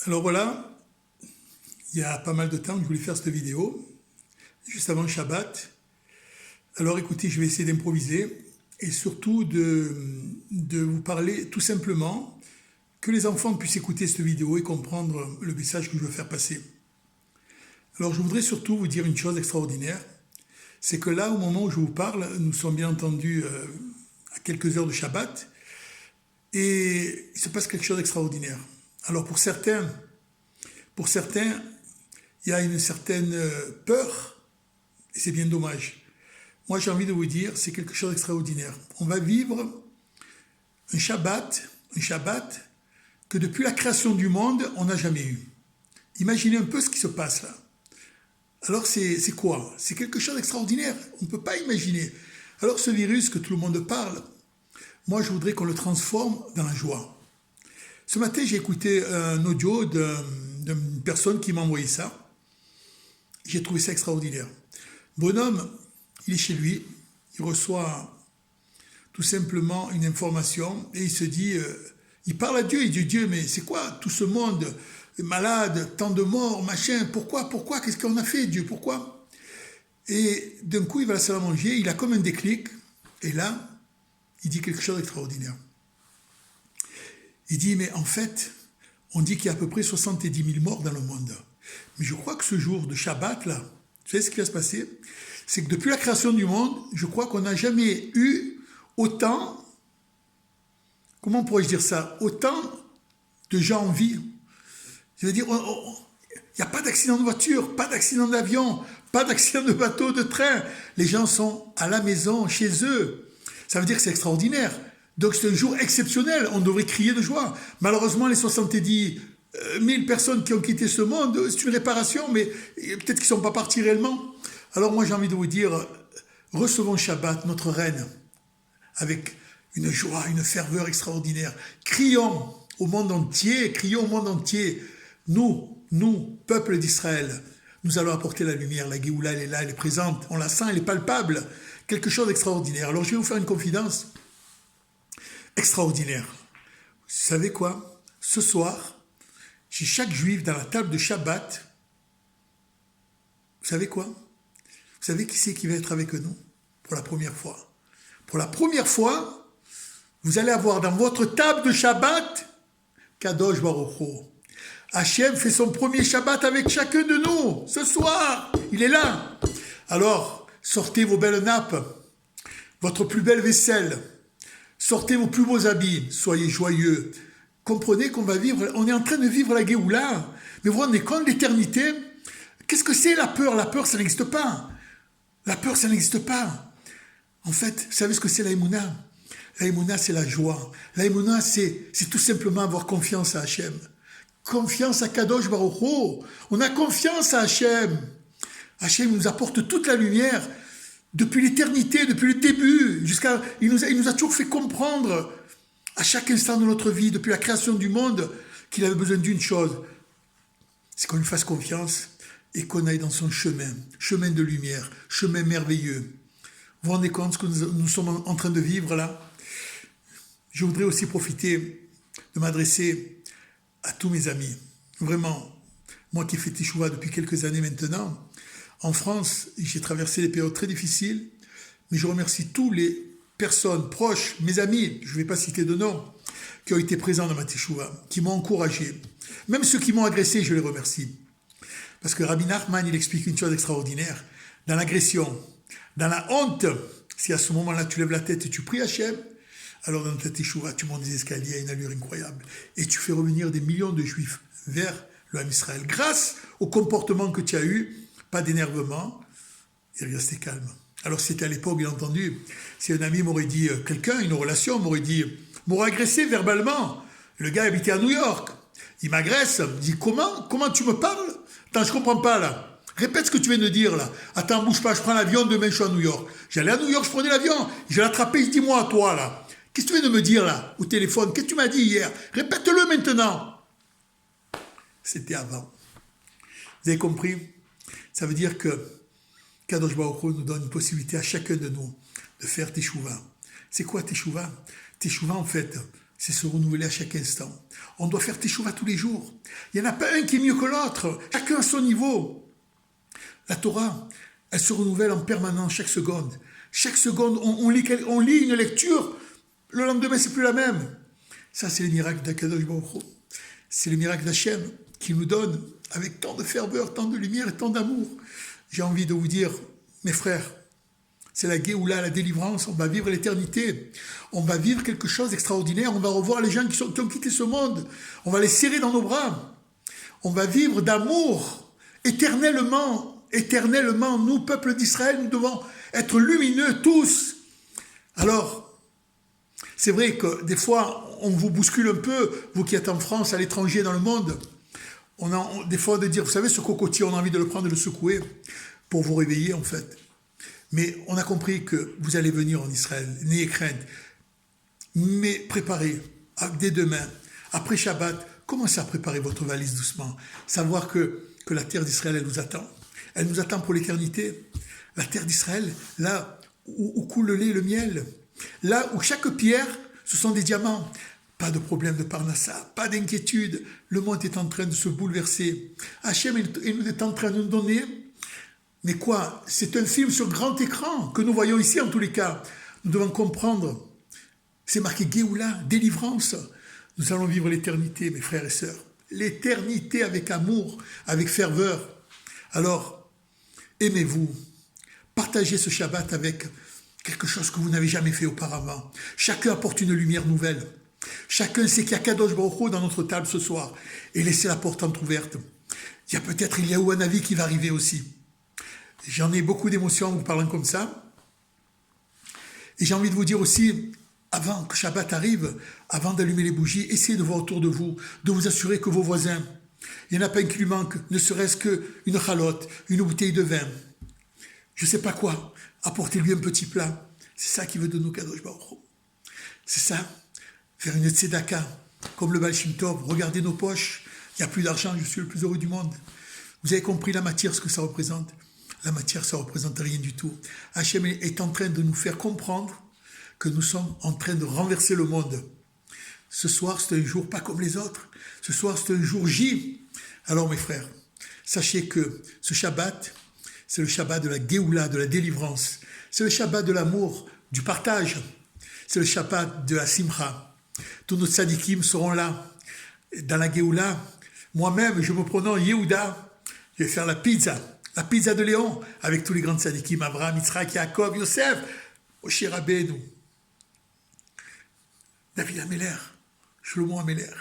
Alors voilà, il y a pas mal de temps que je voulais faire cette vidéo, juste avant le Shabbat. Alors écoutez, je vais essayer d'improviser et surtout de vous parler tout simplement, que les enfants puissent écouter cette vidéo et comprendre le message que je veux faire passer. Alors je voudrais surtout vous dire une chose extraordinaire, c'est que là, au moment où je vous parle, nous sommes bien entendu à quelques heures de Shabbat et il se passe quelque chose d'extraordinaire. Alors pour certains, il y a une certaine peur, et c'est bien dommage. Moi, j'ai envie de vous dire, c'est quelque chose d'extraordinaire. On va vivre un Shabbat que depuis la création du monde, on n'a jamais eu. Imaginez un peu ce qui se passe là. Alors c'est quoi? C'est quelque chose d'extraordinaire. On ne peut pas imaginer. Alors ce virus que tout le monde parle, moi je voudrais qu'on le transforme dans la joie. Ce matin, j'ai écouté un audio d'une personne qui m'a envoyé ça. J'ai trouvé ça extraordinaire. Bonhomme, il est chez lui, il reçoit tout simplement une information et il se dit, il parle à Dieu, il dit Dieu, mais c'est quoi tout ce monde malade, tant de morts, machin, pourquoi, qu'est-ce qu'on a fait Dieu, pourquoi? Et d'un coup, il va à la salle à manger, il a comme un déclic, et là, il dit quelque chose d'extraordinaire. Il dit, mais en fait, on dit qu'il y a à peu près 70 000 morts dans le monde. Mais je crois que ce jour de Shabbat, là, tu sais ce qui va se passer? C'est que depuis la création du monde, je crois qu'on n'a jamais eu autant, comment pourrais-je dire ça, autant de gens en vie. Je veux dire, il n'y a pas d'accident de voiture, pas d'accident d'avion, pas d'accident de bateau, de train. Les gens sont à la maison, chez eux. Ça veut dire que c'est extraordinaire. Donc c'est un jour exceptionnel, on devrait crier de joie. Malheureusement, les 70 000 personnes qui ont quitté ce monde, c'est une réparation, mais peut-être qu'ils ne sont pas partis réellement. Alors moi j'ai envie de vous dire, recevons Shabbat, notre reine, avec une joie, une ferveur extraordinaire. Crions au monde entier, nous, peuple d'Israël, nous allons apporter la lumière, la Géoula, elle est là, elle est présente, on la sent, elle est palpable, quelque chose d'extraordinaire. Alors je vais vous faire une confidence extraordinaire. Vous savez quoi? Ce soir, chez chaque juif, dans la table de Shabbat, vous savez quoi? Vous savez qui c'est qui va être avec nous? Pour la première fois. Pour la première fois, vous allez avoir dans votre table de Shabbat, Kadosh Baruch Hu. Hachem fait son premier Shabbat avec chacun de nous. Ce soir, il est là. Alors, sortez vos belles nappes, votre plus belle vaisselle, sortez vos plus beaux habits, soyez joyeux. Comprenez qu'on va vivre, on est en train de vivre la Géoula. Mais vous vous rendez compte de l'éternité? Qu'est-ce que c'est la peur? La peur, ça n'existe pas. La peur, ça n'existe pas. En fait, vous savez ce que c'est la Emouna? La Emouna, c'est la joie. La Emouna, c'est tout simplement avoir confiance à Hachem. Confiance à Kadosh Baruch Hu. On a confiance à Hachem. Hachem nous apporte toute la lumière depuis l'éternité, depuis le début. Il nous a toujours fait comprendre à chaque instant de notre vie, depuis la création du monde, qu'il avait besoin d'une chose. C'est qu'on lui fasse confiance et qu'on aille dans son chemin de lumière, chemin merveilleux. Vous vous rendez compte ce que nous sommes en train de vivre là? Je voudrais aussi profiter de m'adresser à tous mes amis. Vraiment, moi qui fais Teshuvah depuis quelques années maintenant, en France, j'ai traversé des périodes très difficiles, mais je remercie toutes les personnes proches, mes amis, je ne vais pas citer de noms, qui ont été présents dans ma Teshuvah, qui m'ont encouragé. Même ceux qui m'ont agressé, je les remercie. Parce que Rabbi Nachman, il explique une chose extraordinaire. Dans l'agression, dans la honte, si à ce moment-là tu lèves la tête et tu pries Hachem, alors dans ta Teshuvah, tu montes des escaliers à une allure incroyable. Et tu fais revenir des millions de juifs vers le Ham Israël. Grâce au comportement que tu as eu, pas d'énervement, et rester calme. Alors c'était à l'époque, bien entendu, si un ami m'aurait dit, quelqu'un, une relation, m'aurait agressé verbalement. Le gars habitait à New York. Il m'agresse, il me dit, comment tu me parles? Attends, je comprends pas là. Répète ce que tu viens de dire là. Attends, bouge pas, je prends l'avion, demain je suis à New York. J'allais à New York, je prenais l'avion. Je l'attrapais, je dis moi à toi là. Qu'est-ce que tu viens de me dire là, au téléphone? Qu'est-ce que tu m'as dit hier? Répète-le maintenant. C'était avant. Vous avez compris? Ça veut dire que Kadosh Baruch Hu nous donne une possibilité à chacun de nous de faire Teshuvah. C'est quoi Teshuvah? Teshuvah, en fait, c'est se renouveler à chaque instant. On doit faire teshuva tous les jours. Il n'y en a pas un qui est mieux que l'autre. Chacun à son niveau. La Torah, elle se renouvelle en permanence chaque seconde. Chaque seconde, on lit une lecture. Le lendemain, c'est plus la même. Ça, c'est les miracles d'Akadosh Baruch Hu. C'est les miracles d'Hachem qui nous donne avec tant de ferveur, tant de lumière et tant d'amour. J'ai envie de vous dire, mes frères, c'est la Géoula, la délivrance, on va vivre l'éternité. On va vivre quelque chose d'extraordinaire, on va revoir les gens qui ont quitté ce monde. On va les serrer dans nos bras. On va vivre d'amour éternellement. Éternellement, nous, peuple d'Israël, nous devons être lumineux tous. Alors, c'est vrai que des fois, on vous bouscule un peu, vous qui êtes en France, à l'étranger, dans le monde. On a des fois de dire, vous savez, ce cocotier, on a envie de le prendre et de le secouer pour vous réveiller, en fait. Mais on a compris que vous allez venir en Israël, n'ayez crainte. Mais préparez, dès demain, après Shabbat, commencez à préparer votre valise doucement. Savoir que la terre d'Israël, elle nous attend. Elle nous attend pour l'éternité. La terre d'Israël, là où coule le lait et le miel. Là où chaque pierre, ce sont des diamants. Pas de problème de parnassa, pas d'inquiétude. Le monde est en train de se bouleverser. Hachem, il nous est en train de nous donner. Mais quoi? C'est un film sur grand écran que nous voyons ici en tous les cas. Nous devons comprendre. C'est marqué Géoula, délivrance. Nous allons vivre l'éternité, mes frères et sœurs. L'éternité avec amour, avec ferveur. Alors, aimez-vous. Partagez ce Shabbat avec quelque chose que vous n'avez jamais fait auparavant. Chacun apporte une lumière nouvelle. Chacun sait qu'il y a Kadosh Baruch Hu dans notre table ce soir. Et laissez la porte entrouverte. Il y a peut-être Eliyahu Hanavi qui va arriver aussi. J'en ai beaucoup d'émotions en vous parlant comme ça. Et j'ai envie de vous dire aussi, avant que Shabbat arrive, avant d'allumer les bougies, essayez de voir autour de vous assurer que vos voisins, il n'y en a pas un qui lui manque, ne serait-ce qu'une chalote, une bouteille de vin, je ne sais pas quoi, apportez-lui un petit plat. C'est ça qu'il veut de nous, Kadosh Baruch Hu. C'est ça, faire une tzedaka, comme le Baal Shem Tov, regardez nos poches, il n'y a plus d'argent, je suis le plus heureux du monde. Vous avez compris la matière, ce que ça représente? La matière, ça ne représente rien du tout. Hachem est en train de nous faire comprendre que nous sommes en train de renverser le monde. Ce soir, c'est un jour pas comme les autres. Ce soir, c'est un jour J. Alors, mes frères, sachez que ce Shabbat, c'est le Shabbat de la Géoula, de la délivrance. C'est le Shabbat de l'amour, du partage. C'est le Shabbat de la Simcha. Tous nos tzadikim seront là. Dans la Géoula, moi-même, je me prononce Yehuda. Je vais faire la pizza de Léon, avec tous les grands tzadikim, Abraham, Yitzhak, Yaakov, Yosef, Moshe Rabbeinu, David Ameler, Shlomo Ameler.